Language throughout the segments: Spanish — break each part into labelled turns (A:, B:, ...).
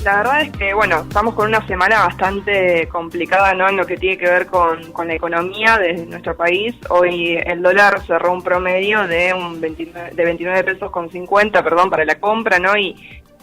A: La verdad es que, bueno, estamos con una semana bastante complicada, ¿no? En lo que tiene que ver con la economía de nuestro país. Hoy el dólar cerró un promedio de 29 pesos con 50, perdón, para la compra, ¿no? Y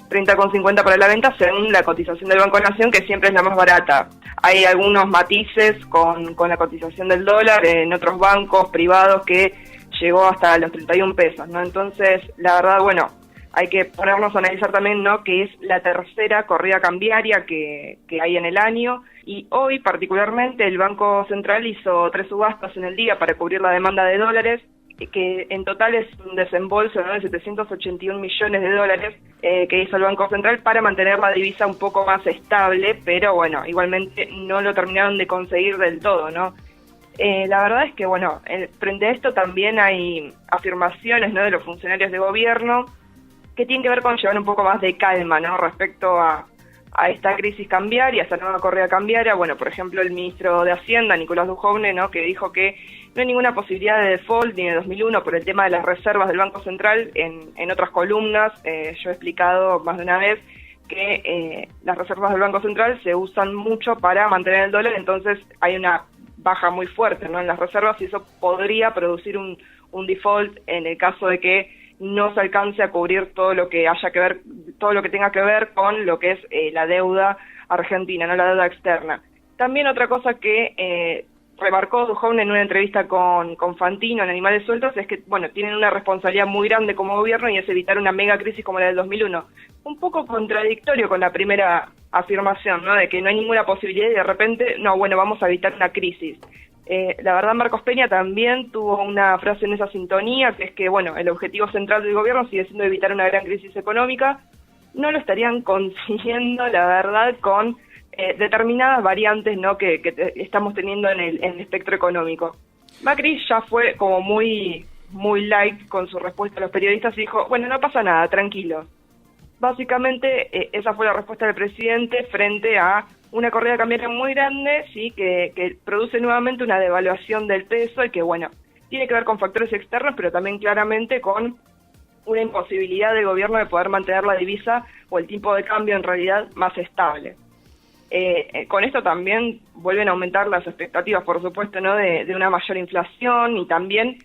A: 30,50 para la venta, según la cotización del Banco Nación, que siempre es la más barata. Hay algunos matices con la cotización del dólar en otros bancos privados que llegó hasta los 31 pesos, ¿no? Entonces, la verdad, bueno, hay que ponernos a analizar también, ¿no?, que es la tercera corrida cambiaria que hay en el año, y hoy particularmente el Banco Central hizo 3 subastas en el día para cubrir la demanda de dólares, que en total es un desembolso, ¿no?, de 781 millones de dólares que hizo el Banco Central para mantener la divisa un poco más estable, pero bueno, igualmente no lo terminaron de conseguir del todo, ¿no? La verdad es que, bueno, frente a esto también hay afirmaciones, ¿no?, de los funcionarios de gobierno que tienen que ver con llevar un poco más de calma, ¿no?, respecto a esta crisis cambiaria, a esta nueva corrida cambiaria. Bueno, por ejemplo, el ministro de Hacienda, Nicolás Dujovne, ¿no?, que dijo que no hay ninguna posibilidad de default ni de 2001 por el tema de las reservas del Banco Central. En otras columnas yo he explicado más de una vez que las reservas del Banco Central se usan mucho para mantener el dólar, entonces hay una baja muy fuerte, ¿no?, en las reservas, y eso podría producir un default en el caso de que no se alcance a cubrir todo lo que haya que ver, todo lo que tenga que ver con lo que es la deuda argentina, no la deuda externa. También otra cosa que remarcó Dujovne en una entrevista con Fantino en Animales Sueltos es que, bueno, tienen una responsabilidad muy grande como gobierno y es evitar una mega crisis como la del 2001. Un poco contradictorio con la primera afirmación, ¿no?, de que no hay ninguna posibilidad y de repente, no, bueno, vamos a evitar una crisis. La verdad, Marcos Peña también tuvo una frase en esa sintonía, que es que, bueno, el objetivo central del gobierno sigue siendo evitar una gran crisis económica. No lo estarían consiguiendo, la verdad, con determinadas variantes, ¿no?, que estamos teniendo en el espectro económico. Macri ya fue como muy light con su respuesta a los periodistas y dijo, bueno, no pasa nada, tranquilo. Básicamente esa fue la respuesta del presidente frente a una corrida cambiaria muy grande, sí, que produce nuevamente una devaluación del peso y que, bueno, tiene que ver con factores externos, pero también claramente con una imposibilidad del gobierno de poder mantener la divisa o el tipo de cambio en realidad más estable. Con esto también vuelven a aumentar las expectativas, por supuesto, ¿no?, de una mayor inflación y también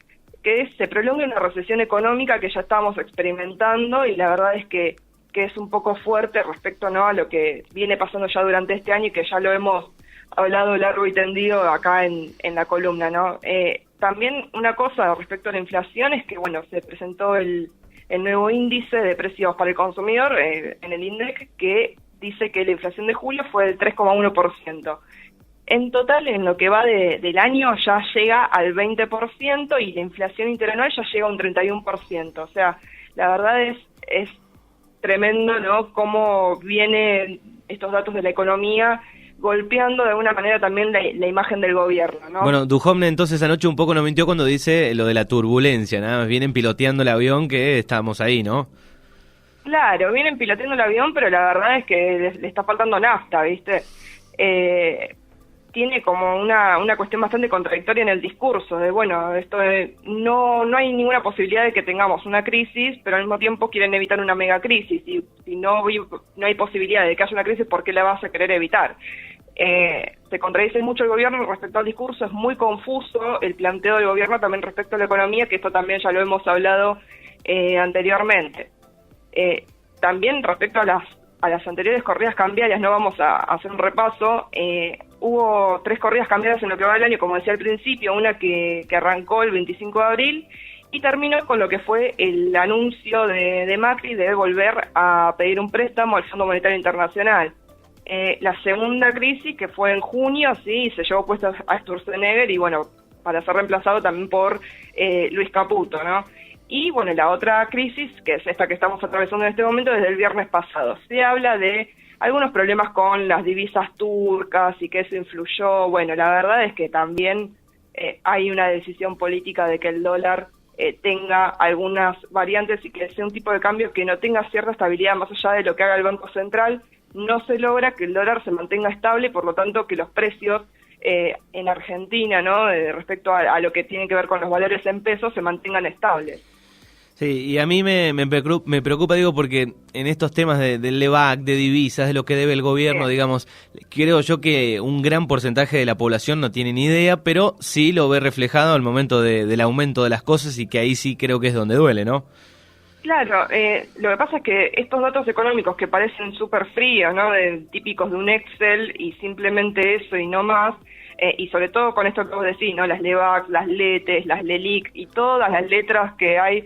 A: que se prolongue una recesión económica que ya estábamos experimentando, y la verdad es que es un poco fuerte respecto, ¿no?, a lo que viene pasando ya durante este año y que ya lo hemos hablado largo y tendido acá en la columna, ¿no? También una cosa respecto a la inflación es que, bueno, se presentó el nuevo índice de precios para el consumidor en el INDEC, que dice que la inflación de julio fue del 3,1%. En total, en lo que va del año, ya llega al 20% y la inflación interanual ya llega a un 31%. O sea, la verdad es tremendo, ¿no?, cómo vienen estos datos de la economía golpeando de alguna manera también la imagen del gobierno, ¿no?
B: Bueno, Dujovne entonces anoche un poco nos mintió cuando dice lo de la turbulencia, nada más vienen piloteando el avión que estábamos ahí, ¿no?
A: Claro, vienen piloteando el avión, pero la verdad es que le está faltando nafta, ¿viste? Tiene como una cuestión bastante contradictoria en el discurso, de bueno, esto no hay ninguna posibilidad de que tengamos una crisis, pero al mismo tiempo quieren evitar una mega crisis, y si no hay posibilidad de que haya una crisis, ¿por qué la vas a querer evitar? Se contradice mucho el gobierno respecto al discurso, es muy confuso el planteo del gobierno también respecto a la economía, que esto también ya lo hemos hablado anteriormente. También respecto a las anteriores corridas cambiarias, no vamos a hacer un repaso. Hubo 3 corridas cambiarias en lo que va del año, como decía al principio, una que arrancó el 25 de abril y terminó con lo que fue el anuncio de Macri de volver a pedir un préstamo al Fondo Monetario Internacional. La segunda crisis, que fue en junio, sí, se llevó puesto a Sturzenegger y, bueno, para ser reemplazado también por Luis Caputo, ¿no? Y, bueno, la otra crisis, que es esta que estamos atravesando en este momento, desde el viernes pasado. Se habla de algunos problemas con las divisas turcas y que eso influyó. Bueno, la verdad es que también hay una decisión política de que el dólar tenga algunas variantes y que sea un tipo de cambio que no tenga cierta estabilidad más allá de lo que haga el Banco Central. No se logra que el dólar se mantenga estable, por lo tanto que los precios en Argentina, ¿no?, respecto a lo que tiene que ver con los valores en pesos, se mantengan estables.
B: Sí, y a mí me preocupa, digo, porque en estos temas del LEVAC, de divisas, de lo que debe el gobierno,
A: Sí.
B: digamos, creo yo que un gran porcentaje de la población no tiene ni idea, pero sí lo ve reflejado al momento del aumento de las cosas y que ahí sí creo que es donde duele, ¿no?
A: Claro, lo que pasa es que estos datos económicos que parecen súper fríos, ¿no? Típicos de un Excel y simplemente eso y no más, y sobre todo con esto que vos decís, ¿no? Las LEVAC, las LETES, las LELIC y todas las letras que hay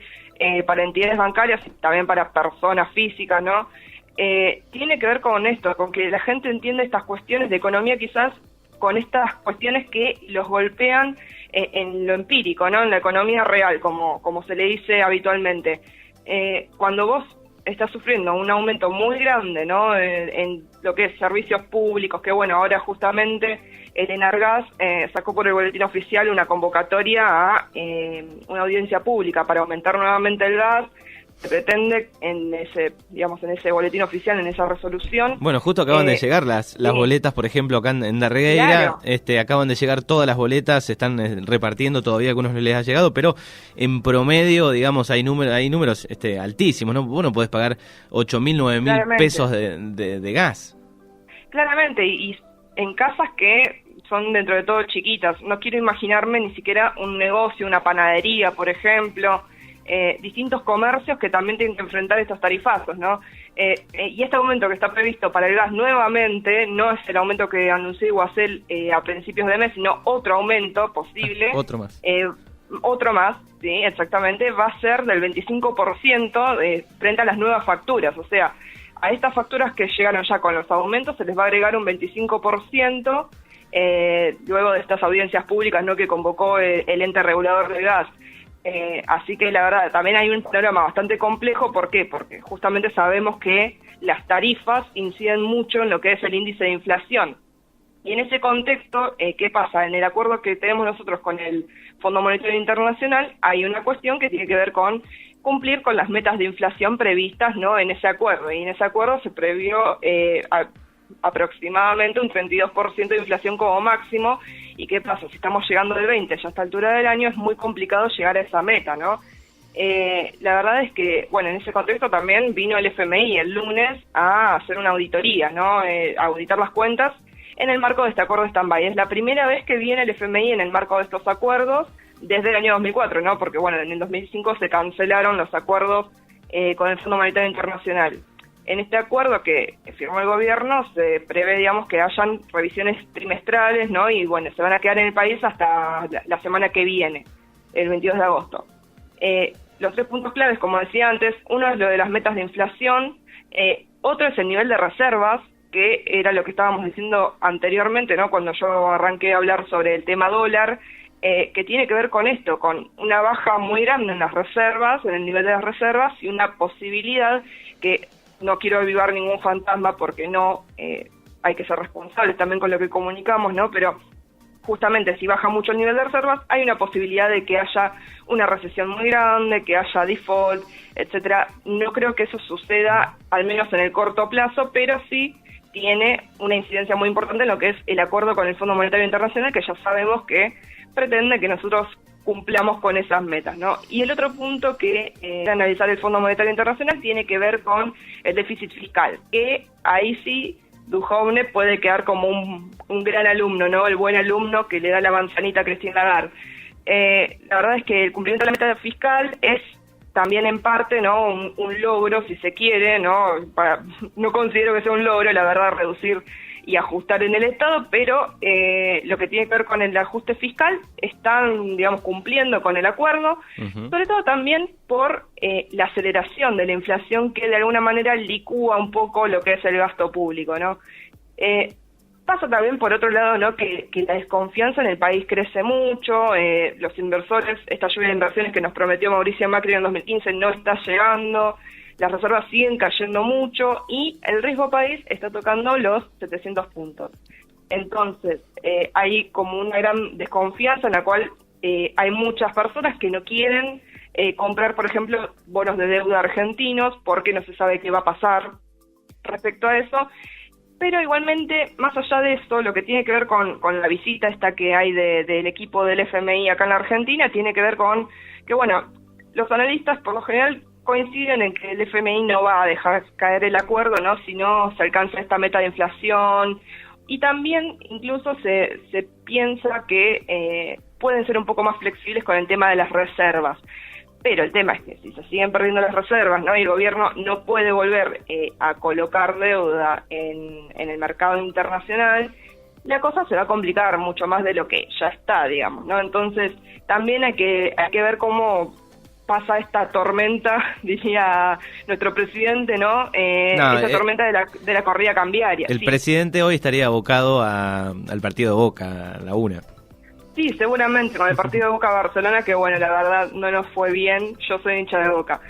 A: para entidades bancarias y también para personas físicas, ¿no? Tiene que ver con esto, con que la gente entiende estas cuestiones de economía quizás con estas cuestiones que los golpean en lo empírico, ¿no? En la economía real, como se le dice habitualmente. Cuando vos estás sufriendo un aumento muy grande, ¿no? En lo que es servicios públicos, que bueno, ahora justamente el Enargas sacó por el boletín oficial una convocatoria a una audiencia pública para aumentar nuevamente el gas. Se pretende en ese boletín oficial, en esa resolución.
B: Bueno, justo acaban de llegar las
A: sí.
B: boletas, por ejemplo, acá en Darregueira,
A: Claro.
B: acaban de llegar todas las boletas, se están repartiendo todavía, algunos no les ha llegado, pero en promedio, digamos, hay números altísimos, ¿no? Vos no podés pagar 8.000, 9.000
A: Claramente.
B: pesos de gas.
A: Claramente, y en casas que son dentro de todo chiquitas. No quiero imaginarme ni siquiera un negocio, una panadería, por ejemplo, distintos comercios que también tienen que enfrentar estos tarifazos, ¿no? Y este aumento que está previsto para el gas nuevamente no es el aumento que anunció Iguacel a principios de mes, sino otro aumento posible.
B: Otro más.
A: Otro más, sí, exactamente, va a ser del 25% frente a las nuevas facturas. O sea, a estas facturas que llegaron ya con los aumentos se les va a agregar un 25% luego de estas audiencias públicas, ¿no?, que convocó el ente regulador de gas. Así que la verdad también hay un panorama bastante complejo. ¿Por qué? Porque justamente sabemos que las tarifas inciden mucho en lo que es el índice de inflación. Y en ese contexto, ¿qué pasa? En el acuerdo que tenemos nosotros con el Fondo Monetario Internacional hay una cuestión que tiene que ver con cumplir con las metas de inflación previstas, ¿no?, en ese acuerdo. Y en ese acuerdo se previó aproximadamente un 32% de inflación como máximo. ¿Y qué pasa? Si estamos llegando al 20% ya a esta altura del año, es muy complicado llegar a esa meta, ¿no? La verdad es que, bueno, en ese contexto también vino el FMI el lunes a hacer una auditoría, ¿no? A auditar las cuentas en el marco de este acuerdo de stand-by. Es la primera vez que viene el FMI en el marco de estos acuerdos desde el año 2004, ¿no? Porque, bueno, en el 2005 se cancelaron los acuerdos con el Fondo Monetario Internacional. En este acuerdo que firmó el gobierno se prevé, digamos, que hayan revisiones trimestrales, ¿no? Y, bueno, se van a quedar en el país hasta la semana que viene, el 22 de agosto. Los 3 puntos claves, como decía antes, uno es lo de las metas de inflación, otro es el nivel de reservas, que era lo que estábamos diciendo anteriormente, ¿no?, cuando yo arranqué a hablar sobre el tema dólar, que tiene que ver con esto, con una baja muy grande en las reservas, en el nivel de las reservas, y una posibilidad que no quiero avivar ningún fantasma porque no, hay que ser responsables también con lo que comunicamos, ¿no? Pero justamente si baja mucho el nivel de reservas, hay una posibilidad de que haya una recesión muy grande, que haya default, etcétera. No creo que eso suceda, al menos en el corto plazo, pero sí tiene una incidencia muy importante en lo que es el acuerdo con el Fondo Monetario Internacional, que ya sabemos que pretende que nosotros cumplamos con esas metas, ¿no? Y el otro punto que analizar el Fondo Monetario Internacional tiene que ver con el déficit fiscal, que ahí sí Duhovne puede quedar como un gran alumno, ¿no? El buen alumno que le da la manzanita a Christine Lagarde. La verdad es que el cumplimiento de la meta fiscal es también en parte, ¿no?, un logro, si se quiere, ¿no? No considero que sea un logro, la verdad, reducir y ajustar en el Estado, pero lo que tiene que ver con el ajuste fiscal están, digamos, cumpliendo con el acuerdo, sobre todo también por la aceleración de la inflación que de alguna manera licúa un poco lo que es el gasto público, ¿no? Pasa también por otro lado, ¿no?, que la desconfianza en el país crece mucho, los inversores, esta lluvia de inversiones que nos prometió Mauricio Macri en 2015 no está llegando, las reservas siguen cayendo mucho y el riesgo país está tocando los 700 puntos. Entonces, hay como una gran desconfianza en la cual hay muchas personas que no quieren comprar, por ejemplo, bonos de deuda argentinos porque no se sabe qué va a pasar respecto a eso. Pero igualmente, más allá de eso, lo que tiene que ver con la visita esta que hay del equipo del FMI acá en la Argentina, tiene que ver con que, bueno, los analistas por lo general coinciden en que el FMI no va a dejar caer el acuerdo, ¿no? Si no se alcanza esta meta de inflación, y también incluso se piensa que pueden ser un poco más flexibles con el tema de las reservas. Pero el tema es que si se siguen perdiendo las reservas, ¿no? Y el gobierno no puede volver a colocar deuda en el mercado internacional, la cosa se va a complicar mucho más de lo que ya está, digamos, ¿no? Entonces, también hay que ver cómo pasa esta tormenta, diría nuestro presidente, ¿no? Esa tormenta de la corrida cambiaria.
B: El presidente hoy estaría abocado al partido de Boca, a la una.
A: Sí, seguramente, con el partido de Boca Barcelona, que bueno, la verdad no nos fue bien. Yo soy hincha de Boca.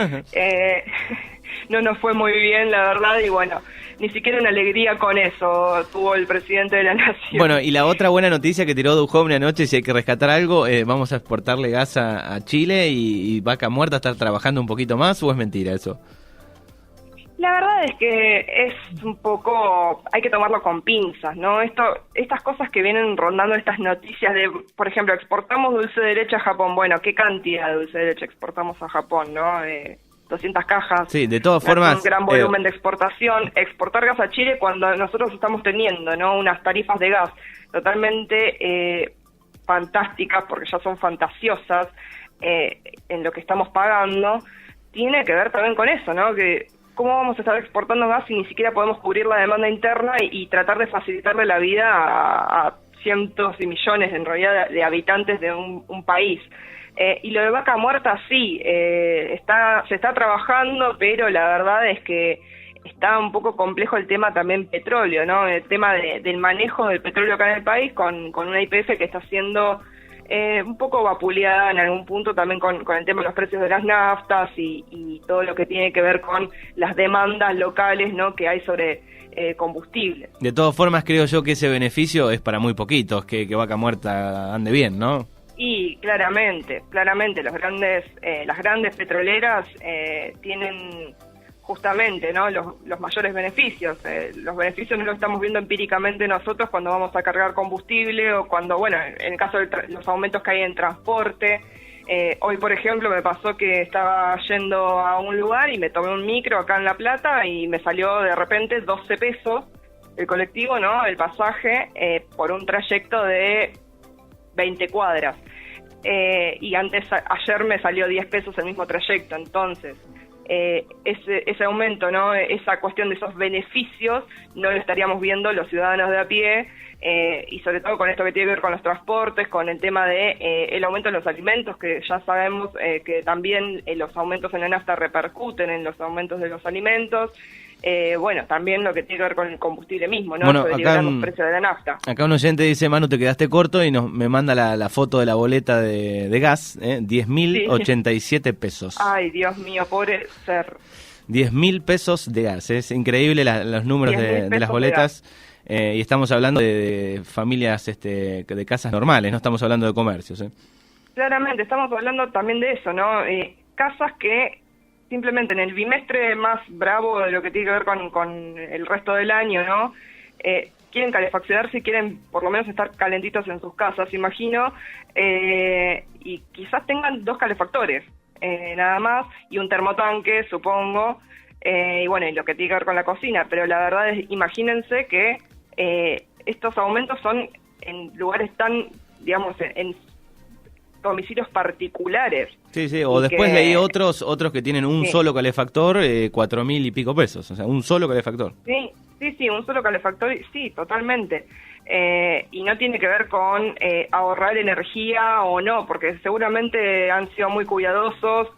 A: No nos fue muy bien, la verdad, y bueno, ni siquiera una alegría con eso tuvo el presidente de la nación.
B: Bueno, y la otra buena noticia que tiró Duhovne anoche, si hay que rescatar algo, vamos a exportarle gas a Chile y Vaca Muerta estar trabajando un poquito más, ¿o es mentira eso?
A: La verdad es que es un poco, hay que tomarlo con pinzas, ¿no? Estas cosas que vienen rondando, estas noticias de, por ejemplo, exportamos dulce de leche a Japón. Bueno, ¿qué cantidad de dulce de leche exportamos a Japón, no? 200 cajas.
B: Sí, de todas formas.
A: Un gran volumen de exportación. Exportar gas a Chile cuando nosotros estamos teniendo, ¿no? Unas tarifas de gas totalmente fantásticas, porque ya son fantasiosas en lo que estamos pagando, tiene que ver también con eso, ¿no? Que ¿cómo vamos a estar exportando gas si ni siquiera podemos cubrir la demanda interna y tratar de facilitarle la vida a cientos y millones, en realidad, de habitantes de un país? Y lo de Vaca Muerta sí, se está trabajando, pero la verdad es que está un poco complejo el tema también petróleo, ¿no? El tema del manejo del petróleo acá en el país con una YPF que está siendo un poco vapuleada en algún punto también con el tema de los precios de las naftas y todo lo que tiene que ver con las demandas locales, ¿no? Que hay sobre combustibles.
B: De todas formas, creo yo que ese beneficio es para muy poquitos, que Vaca Muerta ande bien, ¿no?
A: Y claramente, las grandes petroleras tienen justamente, ¿no? los mayores beneficios. Los beneficios no los estamos viendo empíricamente nosotros cuando vamos a cargar combustible o cuando, bueno, en el caso de los aumentos que hay en transporte. Hoy, por ejemplo, me pasó que estaba yendo a un lugar y me tomé un micro acá en La Plata y me salió de repente 12 pesos el colectivo, ¿no? El pasaje por un trayecto de 20 cuadras. Y ayer me salió 10 pesos el mismo trayecto. Entonces, ese aumento, ¿no? Esa cuestión de esos beneficios no lo estaríamos viendo los ciudadanos de a pie, y sobre todo con esto que tiene que ver con los transportes, con el tema de el aumento de los alimentos, que ya sabemos que también los aumentos en la nafta repercuten en los aumentos de los alimentos. Bueno, también lo que tiene que ver con el combustible mismo, ¿no?
B: Bueno,
A: acá los precios de la nafta.
B: Acá un oyente dice, Manu, te quedaste corto, y me manda la foto de la boleta de gas, 10.087 pesos.
A: Ay, Dios mío, pobre ser.
B: 10.000 pesos de gas, es increíble los números de las boletas, y estamos hablando de familias de casas normales, no estamos hablando de comercios.
A: Claramente, estamos hablando también de eso, ¿no? Casas que simplemente en el bimestre más bravo de lo que tiene que ver con el resto del año, ¿no? Quieren calefaccionarse y quieren por lo menos estar calentitos en sus casas, imagino, y quizás tengan 2 calefactores, nada más, y un termotanque, supongo, y bueno, y lo que tiene que ver con la cocina, pero la verdad es, imagínense que estos aumentos son en lugares tan, digamos, en domicilios particulares.
B: Sí, o después leí otros que tienen un solo calefactor, 4.000 y pico pesos, o sea, un solo calefactor.
A: Sí, un solo calefactor, sí, totalmente. Y no tiene que ver con ahorrar energía o no, porque seguramente han sido muy cuidadosos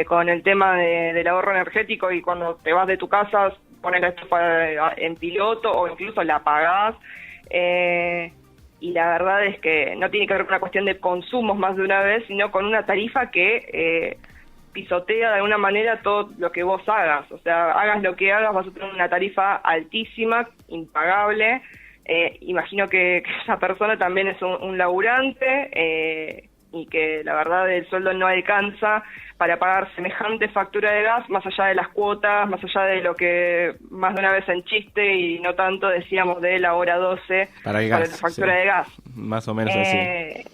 A: con el tema del ahorro energético, y cuando te vas de tu casa pones la estufa en piloto o incluso la apagás. Y la verdad es que no tiene que ver con una cuestión de consumos más de una vez, sino con una tarifa que pisotea de alguna manera todo lo que vos hagas. O sea, hagas lo que hagas, vas a tener una tarifa altísima, impagable. Imagino que esa persona también es un laburante, y que la verdad el sueldo no alcanza para pagar semejante factura de gas, más allá de las cuotas, más allá de lo que más de una vez en chiste y no tanto decíamos de la hora 12
B: para la factura
A: de gas.
B: Más o menos así.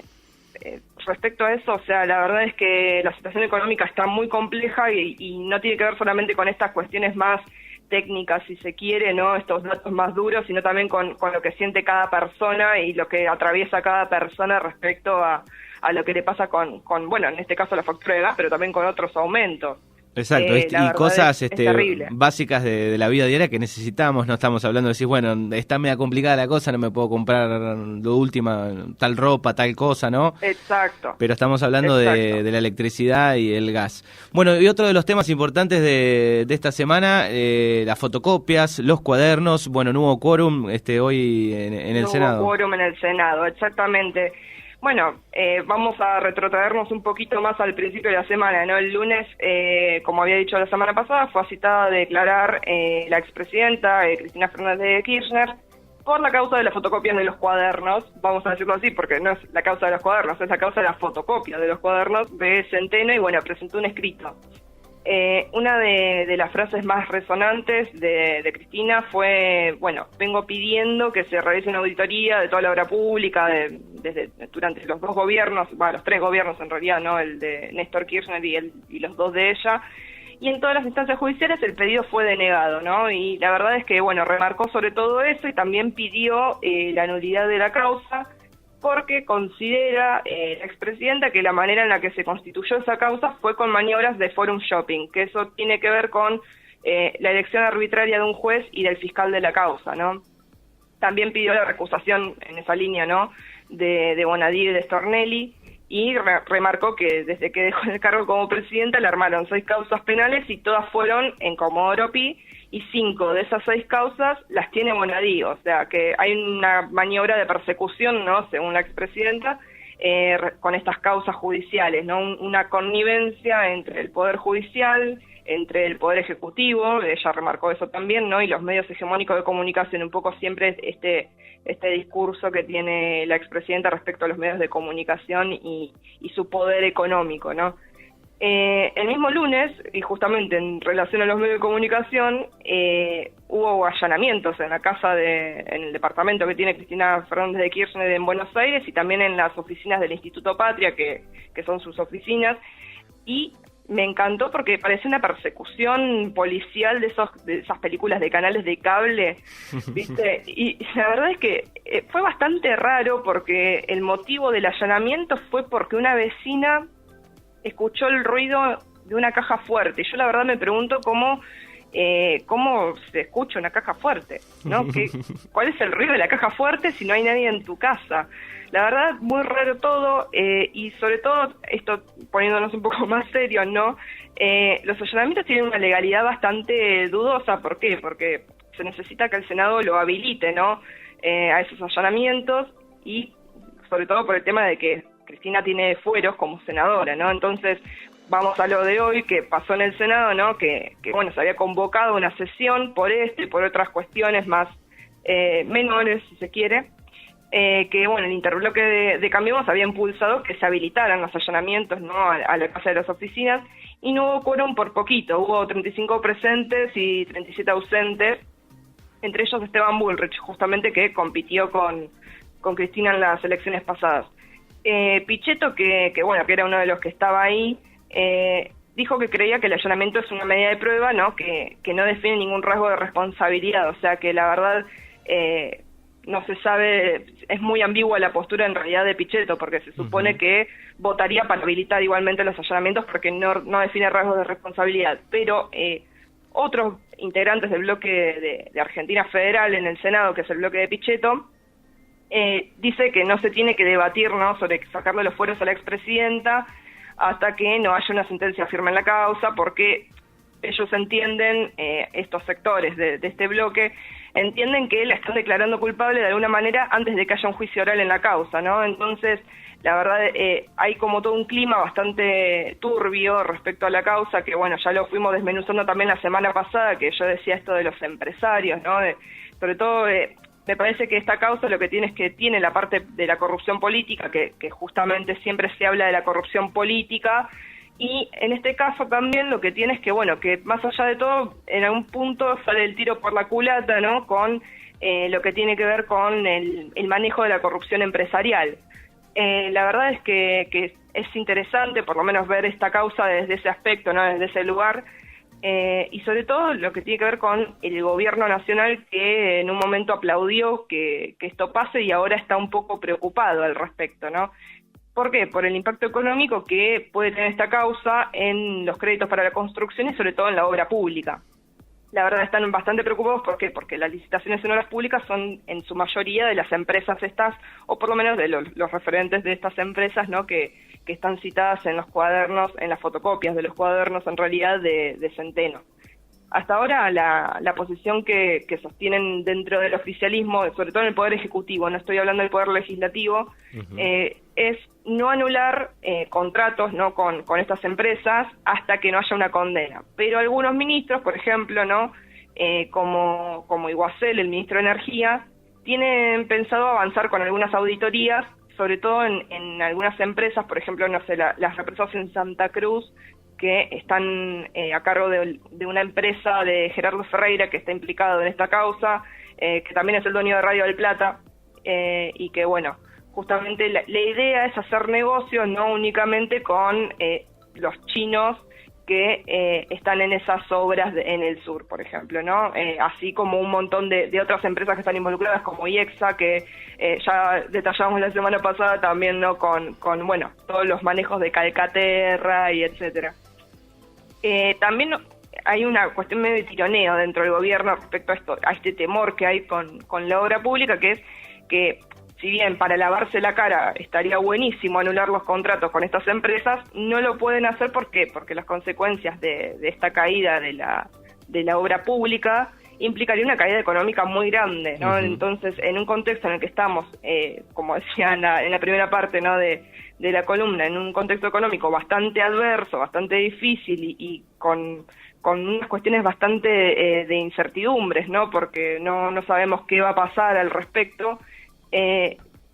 A: respecto a eso, o sea, la verdad es que la situación económica está muy compleja y no tiene que ver solamente con estas cuestiones más técnicas, si se quiere, ¿no? Estos datos más duros, sino también con lo que siente cada persona y lo que atraviesa cada persona respecto a lo que le pasa con, bueno, en este caso la factura de gas, pero también con otros aumentos.
B: Exacto, y cosas
A: es terrible.
B: básicas de la vida diaria que necesitamos. No estamos hablando de decir, bueno, está media complicada la cosa, no me puedo comprar lo última, tal ropa, tal cosa, ¿no?
A: Exacto.
B: Pero estamos hablando de la electricidad y el gas. Bueno, y otro de los temas importantes de esta semana, las fotocopias, los cuadernos. Bueno, no hubo quórum hoy en el Senado.
A: No hubo quórum en el Senado, exactamente. Bueno, vamos a retrotraernos un poquito más al principio de la semana, ¿no? El lunes, como había dicho la semana pasada, fue citada a declarar la expresidenta Cristina Fernández de Kirchner por la causa de las fotocopias de los cuadernos, vamos a decirlo así, porque no es la causa de los cuadernos, es la causa de las fotocopias de los cuadernos de Centeno, y bueno, presentó un escrito. Una de las frases más resonantes de Cristina fue, bueno, vengo pidiendo que se realice una auditoría de toda la obra pública durante los dos gobiernos, los tres gobiernos en realidad, ¿no? El de Néstor Kirchner y los dos de ella, y en todas las instancias judiciales el pedido fue denegado, ¿no? Y la verdad es que, bueno, remarcó sobre todo eso y también pidió la nulidad de la causa, porque considera la expresidenta que la manera en la que se constituyó esa causa fue con maniobras de forum shopping, que eso tiene que ver con la elección arbitraria de un juez y del fiscal de la causa, ¿no? También pidió la recusación en esa línea, ¿no?, de Bonadí y de Stornelli, y remarcó que desde que dejó el cargo como presidenta le armaron 6 causas penales y todas fueron en Comodoro Pi, y 5 de esas 6 causas las tiene Bonadí, o sea que hay una maniobra de persecución, ¿no?, según la expresidenta, con estas causas judiciales, ¿no?, una connivencia entre el Poder Judicial, entre el Poder Ejecutivo, ella remarcó eso también, ¿no?, y los medios hegemónicos de comunicación, un poco siempre este discurso que tiene la expresidenta respecto a los medios de comunicación y su poder económico, ¿no? El mismo lunes, y justamente en relación a los medios de comunicación, hubo allanamientos en la casa en el departamento que tiene Cristina Fernández de Kirchner en Buenos Aires y también en las oficinas del Instituto Patria, que son sus oficinas, y me encantó porque parecía una persecución policial de esas películas de canales de cable, ¿viste? Y la verdad es que fue bastante raro porque el motivo del allanamiento fue porque una vecina escuchó el ruido de una caja fuerte. Yo la verdad me pregunto cómo se escucha una caja fuerte, ¿no? ¿Cuál es el ruido de la caja fuerte si no hay nadie en tu casa? La verdad, muy raro todo, y sobre todo, esto poniéndonos un poco más serios, ¿no? Los allanamientos tienen una legalidad bastante dudosa. ¿Por qué? Porque se necesita que el Senado lo habilite, ¿no?, a esos allanamientos, y sobre todo por el tema de que Cristina tiene fueros como senadora, ¿no? Entonces, vamos a lo de hoy, que pasó en el Senado, ¿no?, que bueno, se había convocado una sesión por y por otras cuestiones más menores, si se quiere, que bueno, el interbloque de Cambiemos había impulsado que se habilitaran los allanamientos, ¿no?, a la casa de las oficinas, y no hubo quórum por poquito, hubo 35 presentes y 37 ausentes, entre ellos Esteban Bullrich, justamente, que compitió con Cristina en las elecciones pasadas. Pichetto, que era uno de los que estaba ahí, dijo que creía que el allanamiento es una medida de prueba, ¿no?, que no define ningún rasgo de responsabilidad, o sea que la verdad no se sabe, es muy ambigua la postura en realidad de Pichetto, porque se supone que votaría para habilitar igualmente los allanamientos porque no define rasgos de responsabilidad, pero otros integrantes del bloque de Argentina Federal en el Senado, que es el bloque de Pichetto, dice que no se tiene que debatir, ¿no?, sobre sacarle los fueros a la expresidenta hasta que no haya una sentencia firme en la causa, porque ellos entienden, estos sectores de este bloque, entienden que la están declarando culpable de alguna manera antes de que haya un juicio oral en la causa, ¿no? Entonces, la verdad, hay como todo un clima bastante turbio respecto a la causa, que bueno, ya lo fuimos desmenuzando también la semana pasada, que yo decía esto de los empresarios, ¿no? Sobre todo, me parece que esta causa lo que tiene es que tiene la parte de la corrupción política, que justamente siempre se habla de la corrupción política, y en este caso también lo que tiene es que, bueno, que más allá de todo, en algún punto sale el tiro por la culata, ¿no?, con lo que tiene que ver con el manejo de la corrupción empresarial. La verdad es que es interesante por lo menos ver esta causa desde ese aspecto, ¿no? Desde ese lugar, y sobre todo lo que tiene que ver con el gobierno nacional, que en un momento aplaudió que esto pase y ahora está un poco preocupado al respecto, ¿no? ¿Por qué? Por el impacto económico que puede tener esta causa en los créditos para la construcción y sobre todo en la obra pública. La verdad están bastante preocupados. ¿Por qué? Porque las licitaciones en obras públicas son en su mayoría de las empresas estas, o por lo menos de los referentes de estas empresas, ¿no? Que están citadas en los cuadernos, en las fotocopias de los cuadernos en realidad de Centeno. Hasta ahora la posición que sostienen dentro del oficialismo, sobre todo en el Poder Ejecutivo, no estoy hablando del Poder Legislativo, es no anular contratos, ¿no? con estas empresas hasta que no haya una condena. Pero algunos ministros, por ejemplo, ¿no? Como Iguacel, el ministro de Energía, tienen pensado avanzar con algunas auditorías, sobre todo en algunas empresas, por ejemplo, no sé, las represas en Santa Cruz, que están a cargo de una empresa de Gerardo Ferreira, que está implicado en esta causa, que también es el dueño de Radio del Plata, y que, bueno, justamente la idea es hacer negocios no únicamente con los chinos que están en esas obras en el sur, por ejemplo, ¿no? Así como un montón de otras empresas que están involucradas, como IEXA, que ya detallamos la semana pasada también, ¿no? Con bueno, todos los manejos de Calcaterra y etcétera. También hay una cuestión medio de tironeo dentro del gobierno respecto a este temor que hay con la obra pública, que es que, si bien para lavarse la cara estaría buenísimo anular los contratos con estas empresas, no lo pueden hacer. ¿Por qué? Porque las consecuencias de esta caída de la obra pública implicaría una caída económica muy grande, ¿no? Entonces, en un contexto en el que estamos, como decía en la primera parte, ¿no? de la columna, en un contexto económico bastante adverso, bastante difícil y con unas cuestiones bastante de incertidumbres, ¿no? Porque no sabemos qué va a pasar al respecto.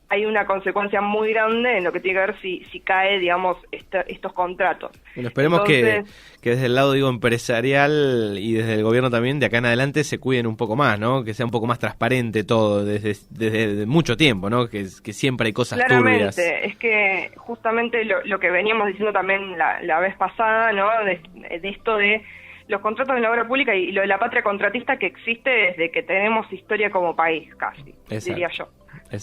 A: Hay una consecuencia muy grande en lo que tiene que ver si cae, digamos, estos contratos.
B: Bueno, esperemos que desde el lado, digo, empresarial y desde el gobierno también, de acá en adelante se cuiden un poco más, ¿no? Que sea un poco más transparente todo desde mucho tiempo, ¿no? Que siempre hay cosas turbias.
A: Claramente, es que justamente lo que veníamos diciendo también la vez pasada, ¿no? De esto de los contratos en la obra pública y lo de la patria contratista, que existe desde que tenemos historia como país, casi, exacto, diría yo.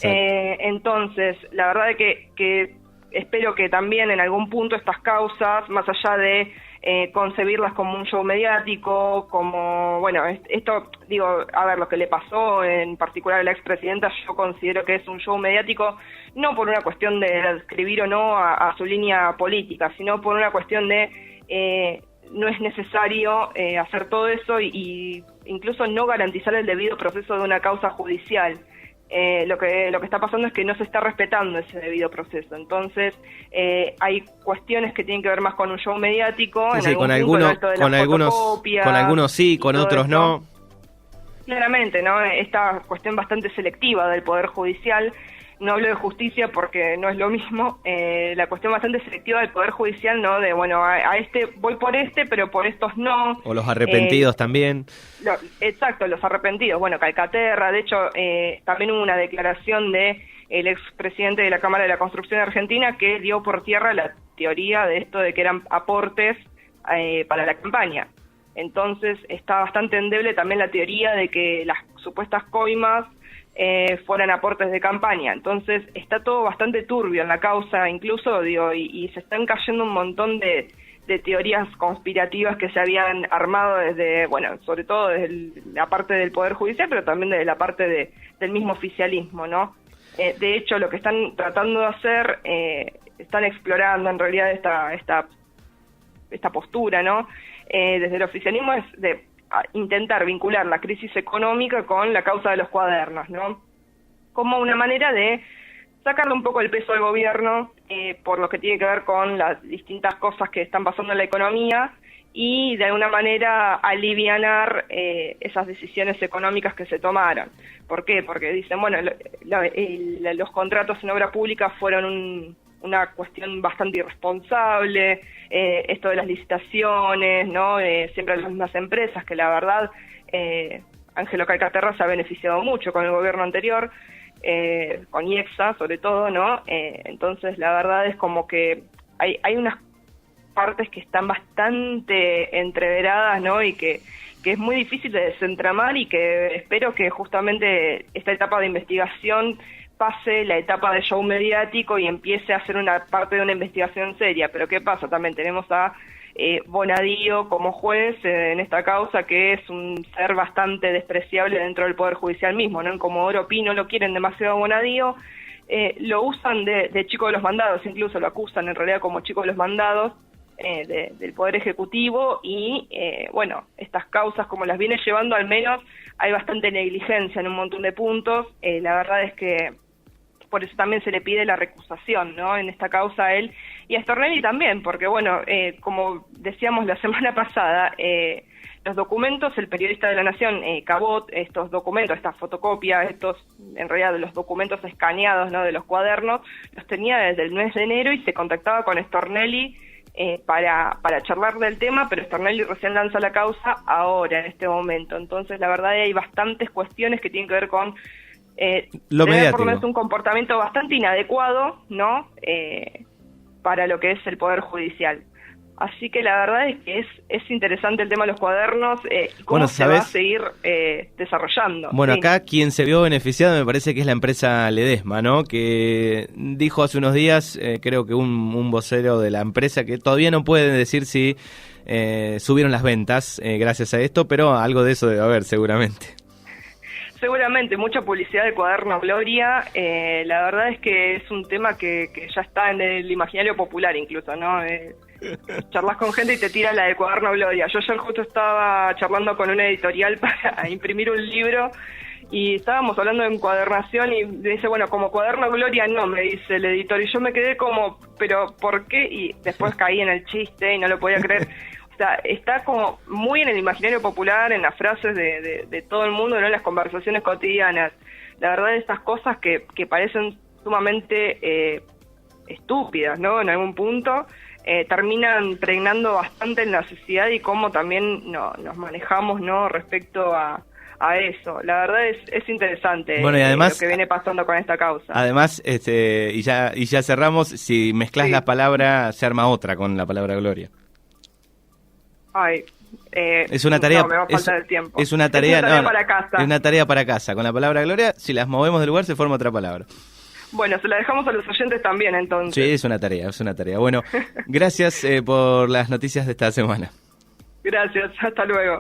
A: Entonces, la verdad es que espero que también en algún punto estas causas, más allá de concebirlas como un show mediático, como, bueno, esto, digo, a ver, lo que le pasó en particular a la expresidenta, yo considero que es un show mediático, no por una cuestión de adscribir o no a su línea política, sino por una cuestión de no es necesario hacer todo eso y incluso no garantizar el debido proceso de una causa judicial. Lo que está pasando es que no se está respetando ese debido proceso. Entonces, hay cuestiones que tienen que ver más con un show mediático.
B: Sí, con algunos sí, con otros no.
A: Claramente, ¿no? Esta cuestión bastante selectiva del Poder Judicial. No hablo de justicia porque no es lo mismo. La cuestión bastante selectiva del Poder Judicial, ¿no? De, bueno, a este voy por pero por estos no.
B: O los arrepentidos también.
A: Exacto, los arrepentidos. Bueno, Calcaterra, de hecho, también hubo una declaración de el expresidente de la Cámara de la Construcción Argentina que dio por tierra la teoría de esto de que eran aportes para la campaña. Entonces, está bastante endeble también la teoría de que las supuestas coimas fueran aportes de campaña. Entonces está todo bastante turbio en la causa, incluso, digo, y se están cayendo un montón de teorías conspirativas que se habían armado desde, bueno, sobre todo desde la parte del Poder Judicial, pero también desde la parte del mismo oficialismo, ¿no? De hecho, lo que están tratando de hacer, están explorando en realidad esta postura, ¿no? Desde el oficialismo es de intentar vincular la crisis económica con la causa de los cuadernos, ¿no? Como una manera de sacarle un poco el peso al gobierno por lo que tiene que ver con las distintas cosas que están pasando en la economía y de alguna manera alivianar esas decisiones económicas que se tomaron. ¿Por qué? Porque dicen, bueno, los contratos en obra pública fueron una cuestión bastante irresponsable, esto de las licitaciones, ¿no? Siempre las mismas empresas, que la verdad, Ángelo Calcaterra se ha beneficiado mucho con el gobierno anterior, con IEXA sobre todo, ¿no? Entonces la verdad es como que hay unas partes que están bastante entreveradas, ¿no? Y que es muy difícil de desentramar, y que espero que justamente esta etapa de investigación pase la etapa de show mediático y empiece a ser una parte de una investigación seria. Pero ¿qué pasa? También tenemos a Bonadío como juez en esta causa, que es un ser bastante despreciable dentro del Poder Judicial mismo, ¿no? En Comodoro Pi no lo quieren demasiado a Bonadío, lo usan de chico de los mandados, incluso lo acusan en realidad como chico de los mandados del Poder Ejecutivo, y bueno, estas causas como las viene llevando, al menos hay bastante negligencia en un montón de puntos. La verdad es que por eso también se le pide la recusación, ¿no? En esta causa a él y a Stornelli también, porque bueno, como decíamos la semana pasada, los documentos, el periodista de La Nación, Cabot, estos documentos, estas fotocopias, en realidad los documentos escaneados, ¿no? De los cuadernos, los tenía desde el mes de enero y se contactaba con Stornelli para charlar del tema, pero Stornelli recién lanza la causa ahora, en este momento. Entonces, la verdad, hay bastantes cuestiones que tienen que ver con
B: lo mediático.
A: Por lo menos un comportamiento bastante inadecuado, ¿no? Para lo que es el Poder Judicial. Así que la verdad es que es interesante el tema de los cuadernos, cómo se va a seguir desarrollando.
B: Bueno,
A: sí.
B: Acá quien se vio beneficiado me parece que es la empresa Ledesma, ¿no? Que dijo hace unos días, creo que un vocero de la empresa, que todavía no puede decir si subieron las ventas gracias a esto, pero algo de eso debe haber seguramente.
A: Seguramente, mucha publicidad de Cuaderno Gloria. La verdad es que es un tema que ya está en el imaginario popular incluso, ¿no? Charlas con gente y te tiran la de Cuaderno Gloria. Yo ayer justo estaba charlando con una editorial para imprimir un libro y estábamos hablando de encuadernación y me dice, bueno, como Cuaderno Gloria no, me dice el editor, y yo me quedé como, pero ¿por qué? Y después caí en el chiste y no lo podía creer. O sea, está como muy en el imaginario popular, en las frases de todo el mundo, ¿no? En las conversaciones cotidianas. La verdad, estas cosas que parecen sumamente estúpidas, ¿no? En algún punto terminan pregnando bastante en la sociedad y cómo también nos manejamos, ¿no? Respecto a eso. La verdad es interesante,
B: bueno, y además,
A: lo que viene pasando con esta causa.
B: Además, y ya cerramos, si mezclas
A: sí.
B: la palabra, se arma otra con la palabra gloria.
A: Ay,
B: es una tarea,
A: no, me va a faltar el tiempo.
B: Es una tarea
A: para casa.
B: Es una tarea para casa. Con la palabra gloria, si las movemos del lugar, se forma otra palabra.
A: Bueno, se la dejamos a los oyentes también, entonces.
B: Sí, es una tarea. Bueno, gracias por las noticias de esta semana.
A: Gracias, hasta luego.